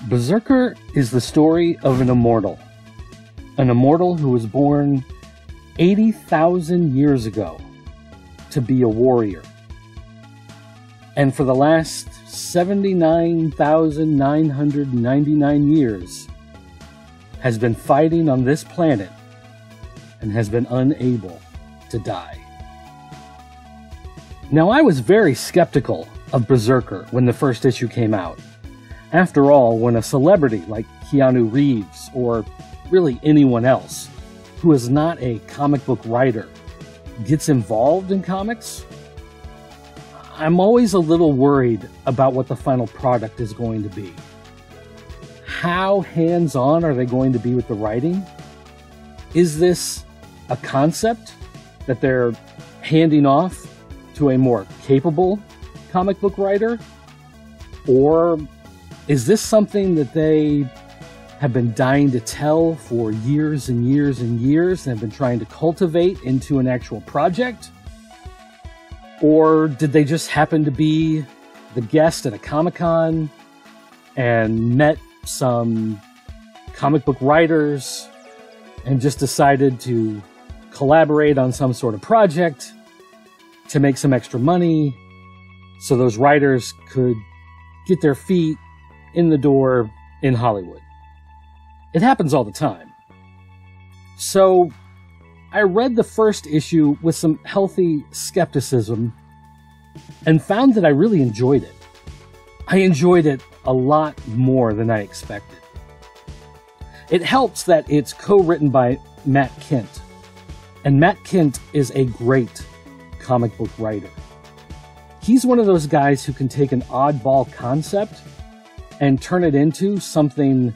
Berserker is the story of an immortal who was born 80,000 years ago to be a warrior. And for the last 79,999 years has been fighting on this planet and has been unable to die. Now, I was very skeptical of Berserker when the first issue came out. After all, when a celebrity like Keanu Reeves, or really anyone else who is not a comic book writer, gets involved in comics, I'm always a little worried about what the final product is going to be. How hands-on are they going to be with the writing? Is this a concept that they're handing off to a more capable comic book writer? Or is this something that they have been dying to tell for years and years and years and have been trying to cultivate into an actual project? Or did they just happen to be the guest at a Comic-Con and met some comic book writers and just decided to collaborate on some sort of project to make some extra money so those writers could get their feet in the door in Hollywood? It happens all the time. So I read the first issue with some healthy skepticism and found that I really enjoyed it. I enjoyed it a lot more than I expected. It helps that it's co-written by Matt Kindt, and Matt Kindt is a great comic book writer. He's one of those guys who can take an oddball concept and turn it into something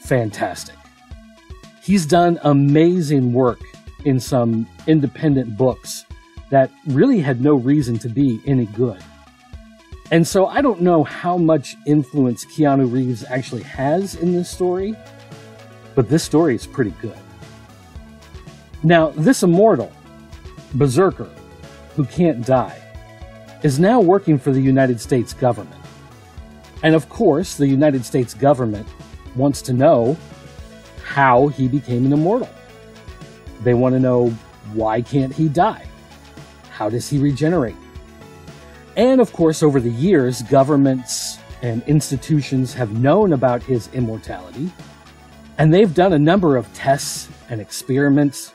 fantastic. He's done amazing work in some independent books that really had no reason to be any good. And so I don't know how much influence Keanu Reeves actually has in this story, but this story is pretty good. Now, this immortal, Berserker, who can't die, is now working for the United States government. And of course, the United States government wants to know how he became an immortal. They want to know, why can't he die? How does he regenerate? And of course, over the years, governments and institutions have known about his immortality, and they've done a number of tests and experiments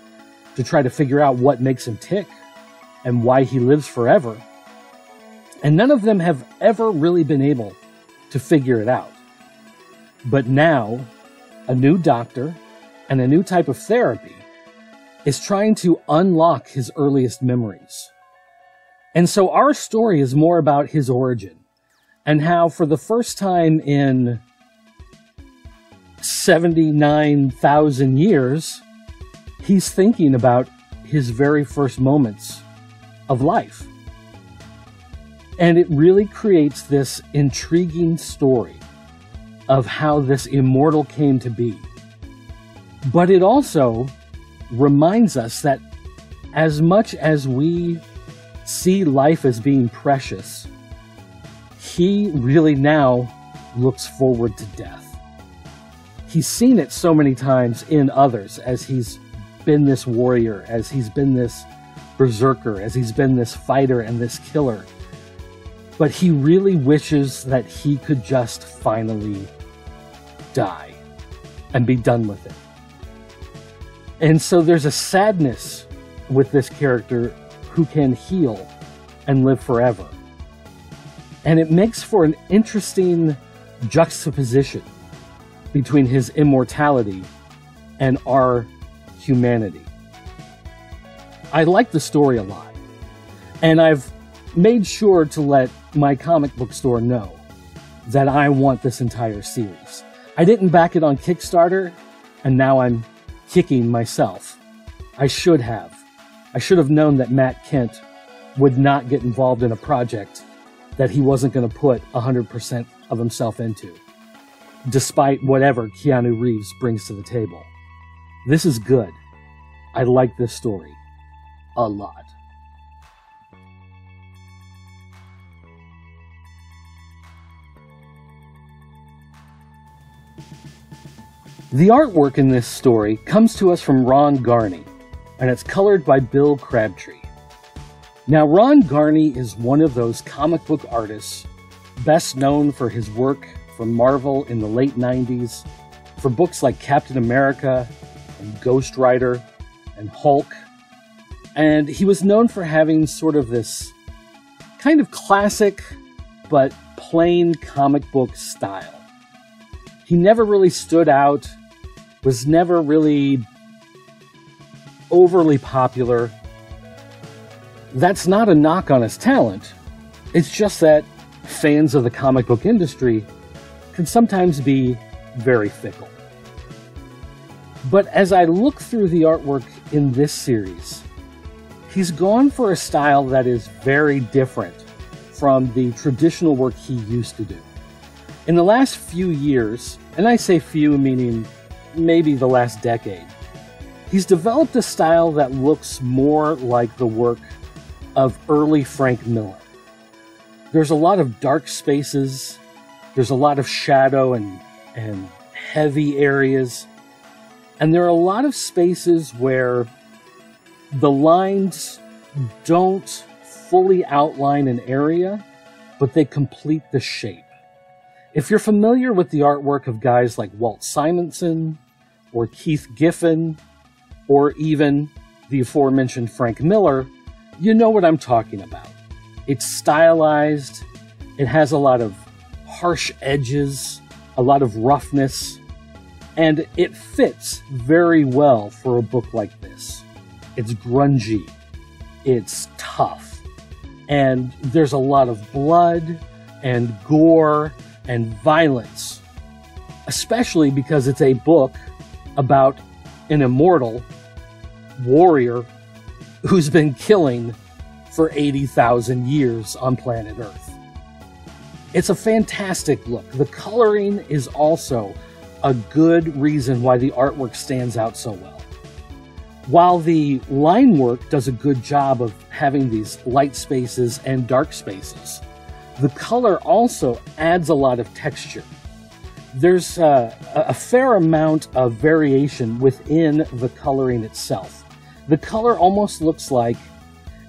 to try to figure out what makes him tick and why he lives forever. And none of them have ever really been able to figure it out. But now, a new doctor and a new type of therapy is trying to unlock his earliest memories. And so our story is more about his origin and how, for the first time in 79,000 years, he's thinking about his very first moments of life. And it really creates this intriguing story of how this immortal came to be. But it also reminds us that as much as we see life as being precious, he really now looks forward to death. He's seen it so many times in others, as he's been this warrior, as he's been this berserker, as he's been this fighter and this killer. But he really wishes that he could just finally die and be done with it. And so there's a sadness with this character who can heal and live forever. And it makes for an interesting juxtaposition between his immortality and our humanity. I like the story a lot, and I've made sure to let my comic book store know that I want this entire series. I didn't back it on Kickstarter, and now I'm kicking myself. I should have. I should have known that Matt Kent would not get involved in a project that he wasn't going to put 100% of himself into, despite whatever Keanu Reeves brings to the table. This is good. I like this story a lot. The artwork in this story comes to us from Ron Garney, and it's colored by Bill Crabtree. Now, Ron Garney is one of those comic book artists best known for his work for Marvel in the late 90s, for books like Captain America and Ghost Rider and Hulk. And he was known for having sort of this kind of classic but plain comic book style. He never really stood out, was never really overly popular. That's not a knock on his talent. It's just that fans of the comic book industry can sometimes be very fickle. But as I look through the artwork in this series, he's gone for a style that is very different from the traditional work he used to do. In the last few years, and I say few meaning maybe the last decade, he's developed a style that looks more like the work of early Frank Miller. There's a lot of dark spaces, there's a lot of shadow and heavy areas, and there are a lot of spaces where the lines don't fully outline an area, but they complete the shape. If you're familiar with the artwork of guys like Walt Simonson, or Keith Giffen, or even the aforementioned Frank Miller, you know what I'm talking about. It's stylized, it has a lot of harsh edges, a lot of roughness, and it fits very well for a book like this. It's grungy, it's tough, and there's a lot of blood and gore and violence, especially because it's a book about an immortal warrior who's been killing for 80,000 years on planet Earth. It's a fantastic look. The coloring is also a good reason why the artwork stands out so well. While the line work does a good job of having these light spaces and dark spaces, the color also adds a lot of texture. There's a fair amount of variation within the coloring itself. The color almost looks like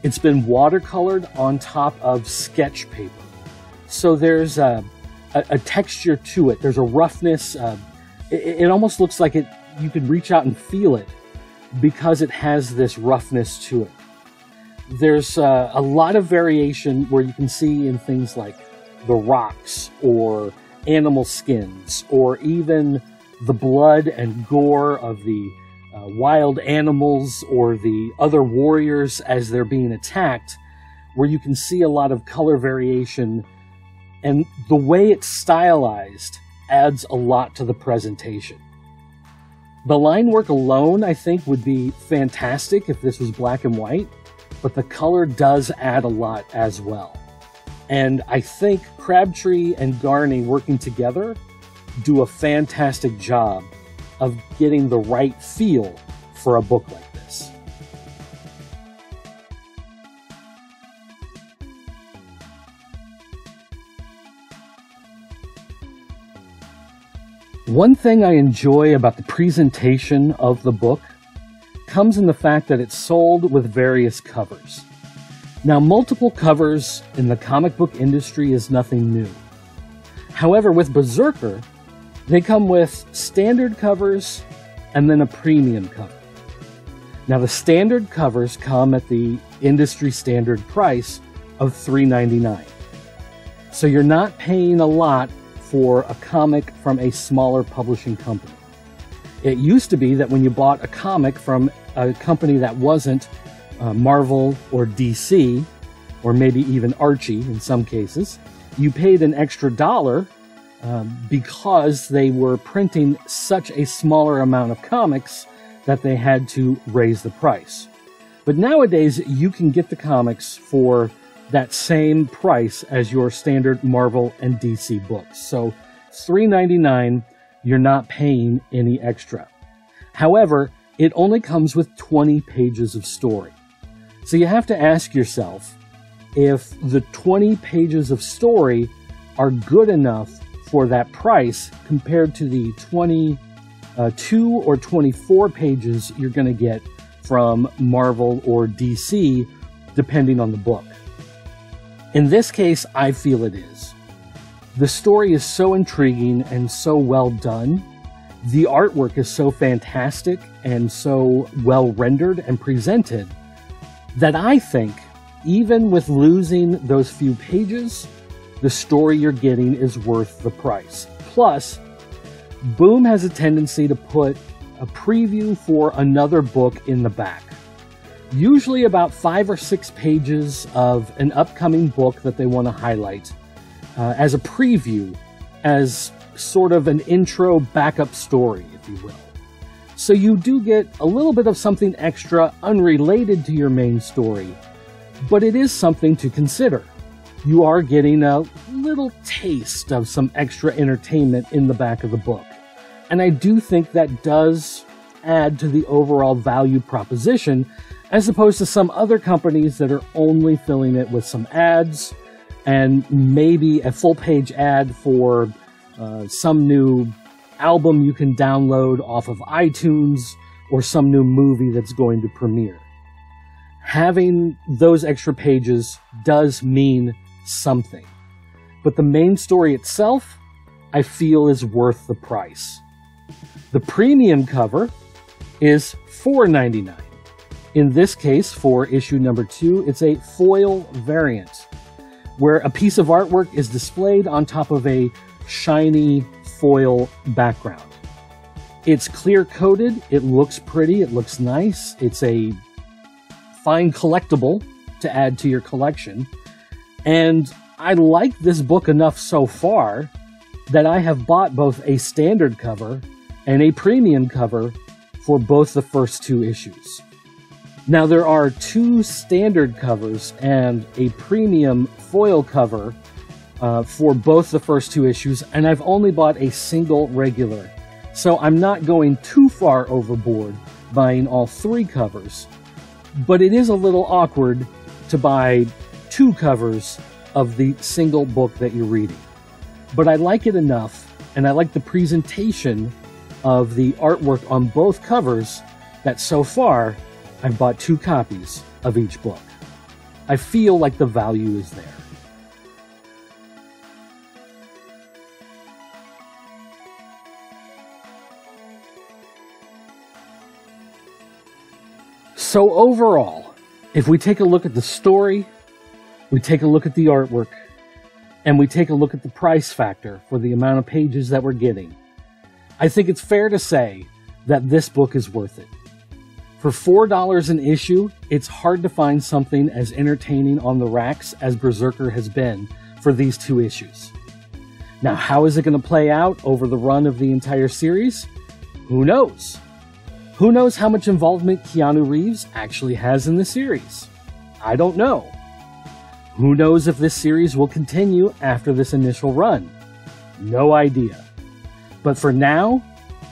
it's been watercolored on top of sketch paper. So there's a texture to it. There's a roughness. It almost looks like you could reach out and feel it because it has this roughness to it. There's a lot of variation where you can see in things like the rocks or animal skins, or even the blood and gore of the wild animals or the other warriors as they're being attacked, where you can see a lot of color variation, and the way it's stylized adds a lot to the presentation. The line work alone, I think, would be fantastic if this was black and white, but the color does add a lot as well. And I think Crabtree and Garney working together do a fantastic job of getting the right feel for a book like this. One thing I enjoy about the presentation of the book comes in the fact that it's sold with various covers. Now, multiple covers in the comic book industry is nothing new. However, with BRZRKR, they come with standard covers and then a premium cover. Now, the standard covers come at the industry standard price of $3.99. So you're not paying a lot for a comic from a smaller publishing company. It used to be that when you bought a comic from a company that wasn't Marvel or DC, or maybe even Archie in some cases, you paid an extra $1 because they were printing such a smaller amount of comics that they had to raise the price. But nowadays, you can get the comics for that same price as your standard Marvel and DC books. So $3.99, you're not paying any extra. However, it only comes with 20 pages of story. So you have to ask yourself if the 20 pages of story are good enough for that price compared to the 22 or 24 pages you're going to get from Marvel or DC, depending on the book. In this case, I feel it is. The story is so intriguing and so well done. The artwork is so fantastic and so well rendered and presented that I think, even with losing those few pages, the story you're getting is worth the price. Plus, Boom has a tendency to put a preview for another book in the back. Usually about 5 or 6 pages of an upcoming book that they want to highlight as a preview, as sort of an intro backup story, if you will. So you do get a little bit of something extra unrelated to your main story, but it is something to consider. You are getting a little taste of some extra entertainment in the back of the book. And I do think that does add to the overall value proposition, as opposed to some other companies that are only filling it with some ads and maybe a full-page ad for some new album you can download off of iTunes or some new movie that's going to premiere. Having those extra pages does mean something, but the main story itself, I feel, is worth the price. The premium cover is $4.99. In this case, for issue number 2, it's a foil variant, where a piece of artwork is displayed on top of a shiny foil background. It's clear-coated, it looks pretty, it looks nice, it's a fine collectible to add to your collection, and I like this book enough so far that I have bought both a standard cover and a premium cover for both the first 2 issues. Now, there are 2 standard covers and a premium foil cover for both the first 2 issues, and I've only bought a single regular. So I'm not going too far overboard buying all 3 covers, but it is a little awkward to buy 2 covers of the single book that you're reading. But I like it enough, and I like the presentation of the artwork on both covers, that so far I've bought 2 copies of each book. I feel like the value is there. So overall, if we take a look at the story, we take a look at the artwork, and we take a look at the price factor for the amount of pages that we're getting, I think it's fair to say that this book is worth it. For $4 an issue, it's hard to find something as entertaining on the racks as Berserker has been for these 2 issues. Now, how is it going to play out over the run of the entire series? Who knows? Who knows how much involvement Keanu Reeves actually has in the series? I don't know. Who knows if this series will continue after this initial run? No idea. But for now,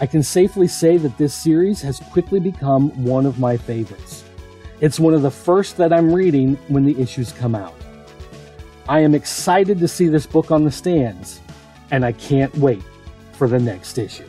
I can safely say that this series has quickly become one of my favorites. It's one of the first that I'm reading when the issues come out. I am excited to see this book on the stands, and I can't wait for the next issue.